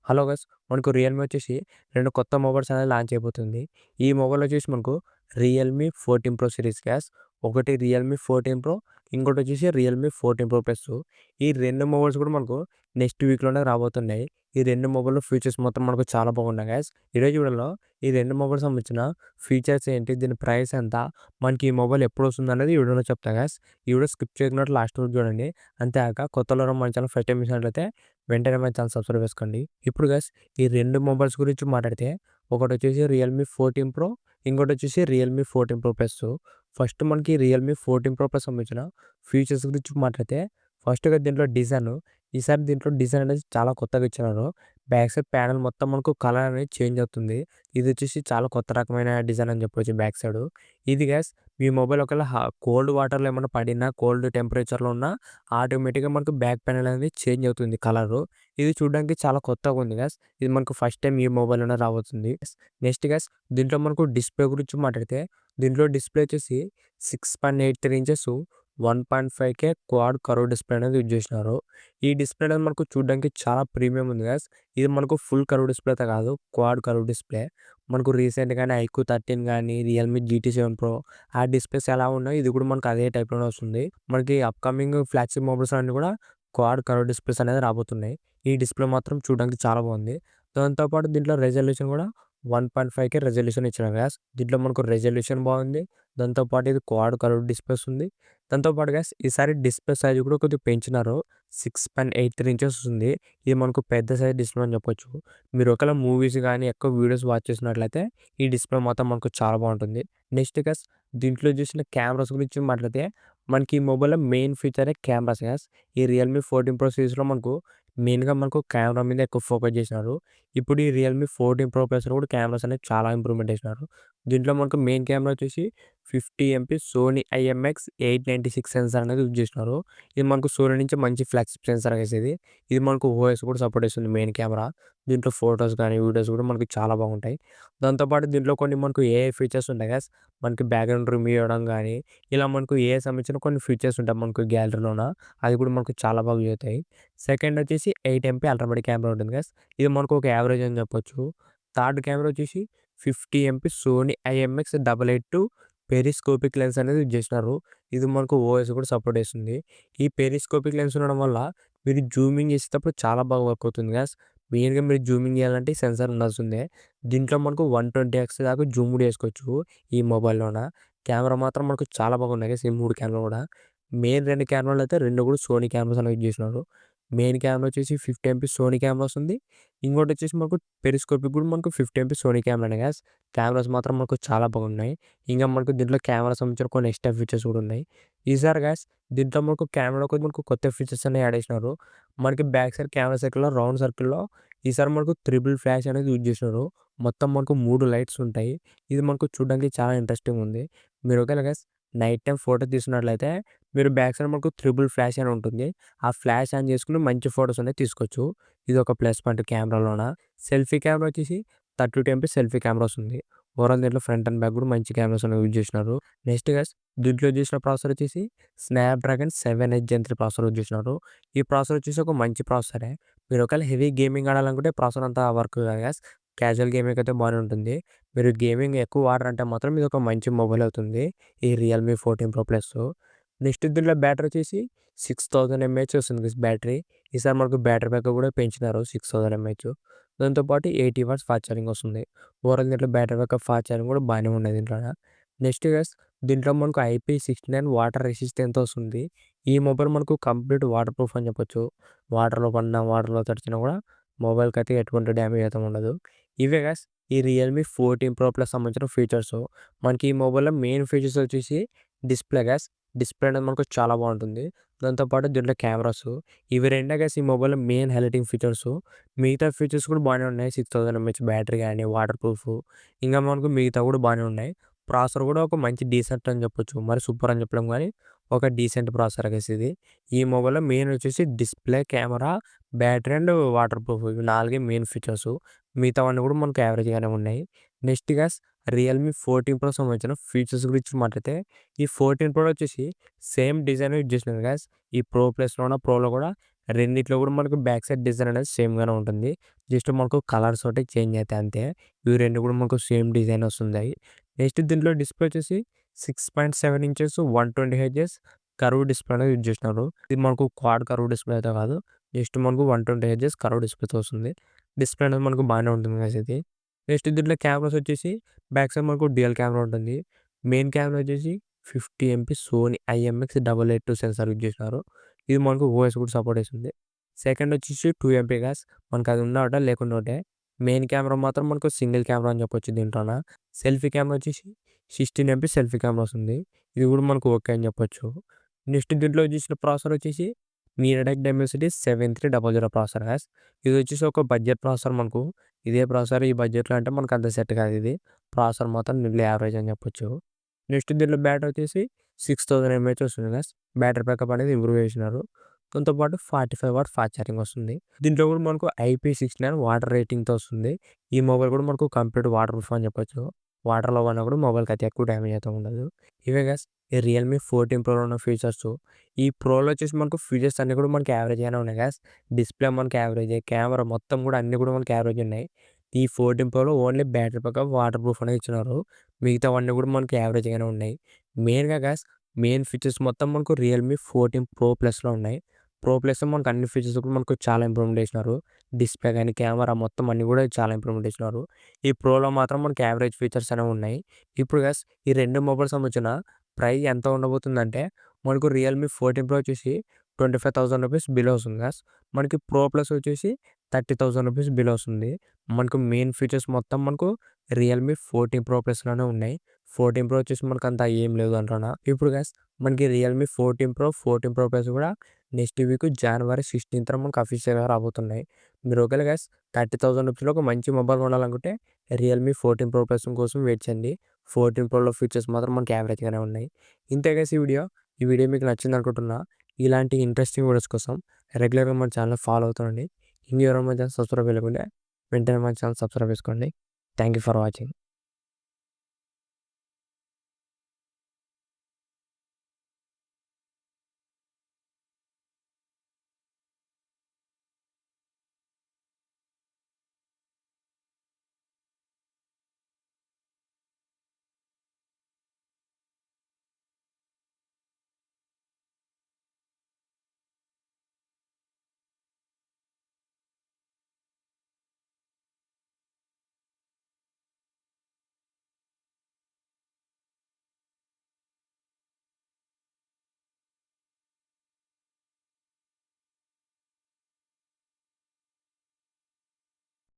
Hello guys, మనకు Realme వచ్చేసి 2 కొత్త మొబైల్స్ అనేది లాంచ్ అయిపోతుంది. ఈ మొబైల్ వచ్చేసి మనకు రియల్‌మీ 14 ప్రో సిరీస్ గ్యాస్. ఒకటి రియల్‌మీ 14 ప్రో, ఇంకోటొచ్చేసి రియల్‌మీ 14 ప్రో ప్లస్. ఈ 2 మొబైల్స్ కూడా మనకు నెక్స్ట్ వీక్‌లోనే రాబోతున్నాయి. ఈ 2 మొబైల్‌లో ఫీచర్స్ మొత్తం మనకు చాలా బాగున్నాయి గైస్. ఈరోజు వీడియోలో ఈ 2 మొబైల్స్ సంబంధించిన ఫీచర్స్ ఏంటి? దీని ప్రైస్ ఎంత? మనకి ఈ మొబైల్ ఎప్పుడొస్తుందనేది ఈ వీడియోలో చెప్తా గైస్. ఈ వీడియో స్కిప్ చేయకుండా లాస్ట్ వరకు చూడండి. అంతేకాక కొత్తలో మన ఛానల్ ఫస్ట్ టైమ్ చూసినట్లయితే వెంటనే మన ఛానల్ సబ్స్క్రైబ్ చేసుకోండి. ఇప్పుడు గైస్ ఈ 2 మొబైల్స్ గురించి మాట్లాడితే ఒకటొచ్చేసి రియల్‌మీ 14 ప్రో, ఇంకోటొచ్చేసి రియల్‌మీ 14 ప్రో ప్లస్. ఫస్ట్ మనకి రియల్‌మీ 14 ప్రో ప్లస్ సంబంధించిన ఫీచర్స్ గురించి మాట్లాడితే ఫస్ట్‌గా దీంట్లో డిజైన్. ఈసారి దీంట్లో డిజైన్ అనేది చాలా కొత్తగా ఇచ్చినారు. బ్యాక్ సైడ్ ప్యానెల్ మొత్తం మనకు కలర్ అనేది చేంజ్ అవుతుంది. ఇదొచ్చేసి చాలా కొత్త రకమైన డిజైన్ అని చెప్పొచ్చు బ్యాక్ సైడు. ఇది గైస్ మీ మొబైల్ ఒకవేళ కోల్డ్ వాటర్‌లో ఏమన్నా పడినా, కోల్డ్ టెంపరేచర్‌లో ఉన్నా ఆటోమేటిక్‌గా మనకు బ్యాక్ ప్యానెల్ అనేది చేంజ్ అవుతుంది కలరు. ఇది చూడడానికి చాలా కొత్తగా ఉంది గైస్. ఇది మనకు ఫస్ట్ టైమ్ ఈ మొబైల్‌లోనే రాబోతుంది. నెక్స్ట్ గైస్ దీంట్లో మనకు డిస్‌ప్లే గురించి మాట్లాడితే దీంట్లో డిస్‌ప్లే వచ్చేసి 6.83 inches 1.5K quad curve display అనేది యూజ్ చేసినారు. ఈ డిస్‌ప్లే అనేది మనకు చూడడానికి చాలా ప్రీమియం ఉంది గైస్. ఇది మనకు ఫుల్ కర్వ్ డిస్‌ప్లే అయితే కాదు, క్వాడ్ కర్వ్ డిస్‌ప్లే. మనకు రీసెంట్‌గానే ఐక్యూ 13 గానీ, రియల్‌మీ జీటీ 7 ప్రో ఆ డిస్‌ప్లేస్ ఎలా ఉన్నాయో ఇది కూడా మనకు అదే టైప్‌లోనే వస్తుంది. మనకి అప్‌కమింగ్ ఫ్లాగ్‌షిప్ మొబైల్స్ అన్నీ కూడా క్వాడ్ కర్వ్ డిస్‌ప్లేస్ అనేది రాబోతున్నాయి. ఈ డిస్‌ప్లే మాత్రం చూడడానికి చాలా బాగుంది. దాంతో పాటు దీంట్లో రెజల్యూషన్ కూడా 1.5K రెజల్యూషన్ ఇచ్చినారు గైస్. దీంట్లో మనకు రెజల్యూషన్ బాగుంది. దాంతో పాటు ఇది క్వాడ్ కర్వ్ డిస్‌ప్లేస్ ఉంది. దాంతో పాటు గైస్ ఈసారి డిస్‌ప్లే సైజ్ కూడా కొద్దిగా పెంచినారు. 6.83 ఇంచెస్ ఉంది. ఇది మనకు పెద్ద సైజ్ డిస్‌ప్లే అని చెప్పొచ్చు. మీరు ఒకవేళ మూవీస్ గానీ, ఎక్కువ వీడియోస్ వాచ్ చేసినట్లయితే ఈ డిస్‌ప్లే మాత్రం మనకు చాలా బాగుంటుంది. నెక్స్ట్ గైస్ దీంట్లో చూసిన కెమెరాస్ గురించి మాట్లాడితే మనకి ఈ మొబైల్‌లో మెయిన్ ఫీచరే కెమెరాస్ గైస్. ఈ రియల్‌మీ 14 ప్రో సిరీస్‌లో మనకు మెయిన్‌గా మనకు కెమెరా మీద ఎక్కువ ఫోకస్ చేసినారు. ఇప్పుడు ఈ రియల్‌మీ 14 ప్రో ప్లస్‌లో కూడా కెమెరాస్ అనేవి చాలా ఇంప్రూవ్‌మెంట్ చేసినారు. దీంట్లో మనకు మెయిన్ కెమెరా వచ్చేసి 50 ఎంపీ సోనీ ఐఎంఎక్స్ 896 సెన్సార్ అనేది యూజ్ చేసినారు. ఇది మనకు సోనీ నుంచి మంచి ఫ్లాగ్‌షిప్ సెన్సార్ గైస్ ఇది. ఇది మనకు ఓఎస్ కూడా సపోర్ట్ చేస్తుంది మెయిన్ కెమెరా. దీంట్లో ఫోటోస్ గానీ, వీడియోస్ కూడా మనకి చాలా బాగుంటాయి. దాంతో పాటు దీంట్లో కొన్ని మనకు ఏఐ ఫీచర్స్ ఉంటాయి గైస్. మనకి బ్యాక్‌గ్రౌండ్ రిమూవ్ చేయడం గానీ, ఇలా మనకు ఏఐ సంబంధించిన కొన్ని ఫీచర్స్ ఉంటాయి మనకు గ్యాలరీలోన. అది కూడా మనకు చాలా బాగా యూజ్ అవుతాయి. సెకండ్ వచ్చేసి 8 ఎంపీ అల్ట్రా వైడ్ కెమెరా ఉంటుంది గైస్. ఇది మనకు ఒక యావరేజ్ అని చెప్పొచ్చు. థర్డ్ కెమెరా వచ్చేసి 50 MP Sony IMX 882 periscopic lens అనేది యూజ్ చేసినారు. ఇది మనకు ఓఎస్ కూడా సపోర్ట్ చేస్తుంది. ఈ పెరిస్కోపిక్ లెన్స్ ఉండడం వల్ల మీరు జూమింగ్ చేసేటప్పుడు చాలా బాగా వర్క్ అవుతుంది గైస్. మెయిన్‌గా మీరు జూమింగ్ చేయాలంటే ఈ సెన్సార్ ఉండాల్సిందే. దీంట్లో మనకు 120x దాకా జూమ్ కూడా చేసుకోవచ్చు ఈ మొబైల్‌లోన. కెమెరా మాత్రం మనకు చాలా బాగున్నాయి గైస్ ఈ 3 కెమెరాలు కూడా. మెయిన్ 2 కెమెరాలు అయితే 2 కూడా సోనీ కెమెరాస్ అనేవి యూజ్ చేసినారు. మెయిన్ కెమెరా వచ్చేసి 50 ఎంపీ సోనీ కెమెరా వస్తుంది. ఇంకోటొచ్చేసి మనకు పెరిస్కోపిక్ కూడా మనకు 50 ఎంపీ సోనీ కెమెరానే గైస్. కెమెరాస్ మాత్రం మనకు చాలా బాగున్నాయి. ఇంకా మనకు దీంట్లో కెమెరా సంబంధించిన కొన్ని ఎక్స్‌ట్రా ఫీచర్స్ కూడా ఉన్నాయి. ఈసారి గైస్ దీంట్లో మనకు కెమెరాలో కూడా మనకు కొత్త ఫీచర్స్ అనేవి యాడ్ చేసినారు. మనకి బ్యాక్ సైడ్ కెమెరా సర్కిల్‌లో రౌండ్ సర్కిల్‌లో ఈసారి మనకు త్రిబుల్ ఫ్లాష్ అనేది యూజ్ చేసినారు. మొత్తం మనకు 3 లైట్స్ ఉంటాయి. ఇది మనకు చూడడానికి చాలా ఇంట్రెస్టింగ్ ఉంది. మీరు ఒకవేళ గైస్ నైట్ టైమ్ ఫోటో తీస్తున్నట్లయితే మీరు బ్యాక్ సైడ్ మనకు త్రిబుల్ ఫ్లాష్ అని ఉంటుంది. ఆ ఫ్లాష్ ఆన్ చేసుకొని మంచి ఫోటోస్ అనేవి తీసుకోవచ్చు. ఇది ఒక ప్లస్ పాయింట్ కెమెరాలోన. సెల్ఫీ కెమెరా వచ్చేసి 32 ఎంపీ సెల్ఫీ కెమెరా వస్తుంది. ఓవరాల్ దీంట్లో ఫ్రంట్ అండ్ బ్యాక్ కూడా మంచి కెమెరాస్ అనేవి యూజ్ చేసినారు. నెక్స్ట్ గైస్ దీంట్లో యూజ్ చేసిన ప్రాసెసర్ వచ్చేసి స్నాప్‌డ్రాగన్ 7 ఎడ్జ్ జెన్ 3 ప్రాసెసర్ యూజ్ చేసినారు. ఈ ప్రాసెసర్ వచ్చేసి ఒక మంచి ప్రాసెసరే. మీరు ఒకవేళ హెవీ గేమింగ్ ఆడాలనుకుంటే ప్రాసెసర్ అంతా వర్క్ కాదు గైస్. క్యాజువల్ గేమింగ్ అయితే బానే ఉంటుంది. మీరు గేమింగ్ ఎక్కువ వాడరంటే మాత్రం ఇది ఒక మంచి మొబైల్ అవుతుంది. ఈ రియల్‌మీ 14 ప్రో ప్లస్. నెక్స్ట్ దీంట్లో బ్యాటరీ వచ్చేసి 6000 ఎంఏహెచ్ వస్తుంది గైస్ బ్యాటరీ. ఈసారి మనకు బ్యాటరీ బ్యాకప్ కూడా పెంచినారు 6000 ఎంఏహెచ్. దాంతో పాటు 80 వాట్స్ ఫాస్ట్ ఛార్జింగ్ వస్తుంది. ఓవరాల్ దీంట్లో బ్యాటరీ బ్యాకప్, ఫాస్ట్ ఛార్జింగ్ కూడా బానే ఉన్నాయి దీంట్లోన. నెక్స్ట్ గైస్ దీంట్లో మనకు IP69 వాటర్ రెసిస్టెన్స్ వస్తుంది. ఈ మొబైల్ మనకు కంప్లీట్ వాటర్ ప్రూఫ్ అని చెప్పొచ్చు. వాటర్‌లో పడినా, వాటర్‌లో తడిచినా కూడా మొబైల్‌కైతే ఎటువంటి డ్యామేజ్ అయితే ఉండదు. ఇవే గైస్ ఈ రియల్‌మీ 14 ప్రో ప్లస్ సంబంధించిన ఫీచర్స్. మనకి ఈ మొబైల్‌లో మెయిన్ ఫీచర్స్ వచ్చేసి డిస్‌ప్లే గైస్. డిస్‌ప్లే అనేది మనకు చాలా బాగుంటుంది. దాంతో పాటు దీంట్లో కెమెరాస్. ఇవి రెండే గైస్ ఈ మొబైల్‌లో మెయిన్ హైలైటింగ్ ఫీచర్స్. మిగతా ఫీచర్స్ కూడా బానే ఉన్నాయి. 6000 ఎంఏహెచ్ బ్యాటరీ గానీ, వాటర్ ప్రూఫ్ ఇంకా మనకు మిగతా కూడా బానే ఉన్నాయి. ప్రాసెసర్ కూడా ఒక మంచి డీసెంట్ అని చెప్పొచ్చు. మరి సూపర్ అని చెప్పలేం గానీ, ఒక డీసెంట్ ప్రాసెసర్ గైస్ ఇది. ఈ మొబైల్‌లో మెయిన్ వచ్చేసి display, camera, battery and water proof ఇవి 4 మెయిన్ ఫీచర్స్. మిగతావన్నీ కూడా మనకు యావరేజ్‌గానే ఉన్నాయి. నెక్స్ట్ గైస్ రియల్‌మీ 14 ప్రో సంబంధించిన ఫీచర్స్ గురించి మాట్లాడితే ఈ 14 ప్రో వచ్చేసి సేమ్ డిజైన్ యూజ్ చేసినారు గైస్. ఈ ప్రో ప్లస్‌లోన, ప్రోలో కూడా రెండిట్లో కూడా మనకు బ్యాక్ సైడ్ డిజైన్ అనేది సేమ్‌గానే ఉంటుంది. జస్ట్ మనకు కలర్స్ ఒకటి చేంజ్ అయితాయి అంతే. ఇవి 2 కూడా మనకు సేమ్ డిజైన్ వస్తున్నాయి. నెక్స్ట్ దీంట్లో డిస్‌ప్లే వచ్చేసి 6.7 ఇంచెస్ 120 హెర్ట్జ్ కర్వ్ డిస్‌ప్లే అనేది యూజ్ చేసినారు. ఇది మనకు క్వాడ్ కర్వ్ డిస్‌ప్లే అయితే కాదు. జస్ట్ మనకు 120 హెర్ట్జ్ కర్వ్ డిస్‌ప్లేతో వస్తుంది. డిస్‌ప్లే అనేది మనకు బాగానే ఉంటుంది గైస్ ఇది. నెక్స్ట్ దీంట్లో కెమెరాస్ వచ్చేసి బ్యాక్ సైడ్ మనకు డ్యూయల్ కెమెరా ఉంటుంది. మెయిన్ కెమెరా వచ్చేసి 50 MP Sony IMX882 censor use చేసినారు. ఇది మనకు ఓఎస్ కూడా సపోర్ట్ చేస్తుంది. సెకండ్ వచ్చేసి 2 ఎంపీ గ్యాస్ మనకు అది ఉన్న ఒకటే లేకుండా ఒకటే. మెయిన్ కెమెరా మాత్రం మనకు సింగిల్ కెమెరా అని చెప్పొచ్చు దీంట్లోన. సెల్ఫీ కెమెరా వచ్చేసి 16 ఎంపీ సెల్ఫీ కెమెరా వస్తుంది. ఇది కూడా మనకు ఓకే అని చెప్పొచ్చు. నెక్స్ట్ దీంట్లో చూసిన ప్రాసెసర్ వచ్చేసి MediaTek Dimensity 7300 ప్రాసెసర్ గ్యాస్. ఇది వచ్చేసి ఒక బడ్జెట్ ప్రాసెసర్ మనకు. ఇదే ప్రాసెసర్ ఈ బడ్జెట్‌లో అంటే మనకు అంత సెట్ కాదు ఇది. ప్రాసెసర్ మాత్రం మిడిల్ యావరేజ్ అని చెప్పొచ్చు. నెక్స్ట్ దీంట్లో బ్యాటరీ వచ్చేసి 6000 ఎంఏహెచ్ వస్తుంది గైస్. బ్యాటరీ బ్యాకప్ అనేది ఇంప్రూవ్ చేసినారు. దాంతో పాటు 45 వాట్ ఫాస్ట్ ఛార్జింగ్ వస్తుంది. దీంట్లో కూడా మనకు IP69 వాటర్ రేటింగ్‌తో వస్తుంది. ఈ మొబైల్ కూడా మనకు కంప్లీట్ వాటర్ ప్రూఫ్ అని చెప్పొచ్చు. వాటర్‌లో పడినా కూడా మొబైల్‌కి అయితే ఎక్కువ డ్యామేజ్ అయితే ఉండదు. ఇవే గైస్ ఈ రియల్‌మీ 14 ప్రోలో ఉన్న ఫీచర్స్. ఈ ప్రోలో వచ్చేసి మనకు ఫీచర్స్ అన్నీ కూడా మనకి యావరేజ్‌గానే ఉన్నాయి గైస్. డిస్‌ప్లే మనకి యావరేజే. కెమెరా మొత్తం కూడా అన్నీ కూడా మనకి యావరేజ్ ఉన్నాయి. ఈ 14 ప్రోలో only battery backup waterproof అనేది ఇచ్చినారు. మిగతావన్నీ కూడా మనకి యావరేజ్‌గానే ఉన్నాయి. మెయిన్‌గా గైస్ మెయిన్ ఫీచర్స్ మొత్తం మనకు రియల్‌మీ 14 ప్రో ప్లస్‌లో ఉన్నాయి. ప్రో ప్లస్‌లో మనకు అన్ని ఫీచర్స్ కూడా మనకు చాలా ఇంప్రూవ్‌మెంట్ చేసినారు. డిస్‌ప్లే గాని, కెమెరా మొత్తం అన్నీ కూడా చాలా ఇంప్రూవ్‌మెంట్ చేసినారు. ఈ ప్రోలో మాత్రం మనకి యావరేజ్ ఫీచర్స్ అనేవి ఉన్నాయి. ఇప్పుడు గైస్ ఈ 2 మొబైల్ సంబంధించిన ప్రైస్ ఎంత ఉండబోతుందంటే మనకు రియల్‌మీ 14 ప్రో వచ్చేసి 25,000 రూపీస్ బిలో వస్తుంది గైస్. మనకి ప్రో ప్లస్ వచ్చేసి 30,000 రూపీస్ బిలో వస్తుంది. మనకు మెయిన్ ఫీచర్స్ మొత్తం మనకు రియల్‌మీ 14 ప్రో ప్లస్‌లోనే ఉన్నాయి. 14 ప్రో వచ్చేసి మనకు అంత ఏం లేదు అంటున్నా. ఇప్పుడు గైస్ మనకి రియల్‌మీ 14 ప్రో, 14 ప్రో ప్లస్ కూడా నెక్స్ట్ వీక్ జనవరి 16థ్ మనకు అఫీషియల్‌గా రాబోతున్నాయి. మీరు ఒకవేళ గైస్ 30,000 రూపీస్‌లో ఒక మంచి మొబైల్ కొనాలనుకుంటే రియల్‌మీ 14 ప్రో ప్లస్ కోసం వెయిట్ చేయండి. 14 ప్రోలో ఫీచర్స్ మాత్రం మనకి యావరేజ్‌గానే ఉన్నాయి. ఇంతే గైస్ ఈ వీడియో. ఈ వీడియో మీకు నచ్చింది అనుకుంటున్నా. ఇలాంటి ఇంట్రెస్టింగ్ వీడియోస్ కోసం రెగ్యులర్‌గా మన ఛానల్ ఫాలో అవుతుండండి. ఇంకెవరైనా మన ఛానల్ సబ్స్క్రైబ్ చేయలేకుంటే వెంటనే మన ఛానల్ సబ్స్క్రైబ్ చేసుకోండి. Thank you for watching.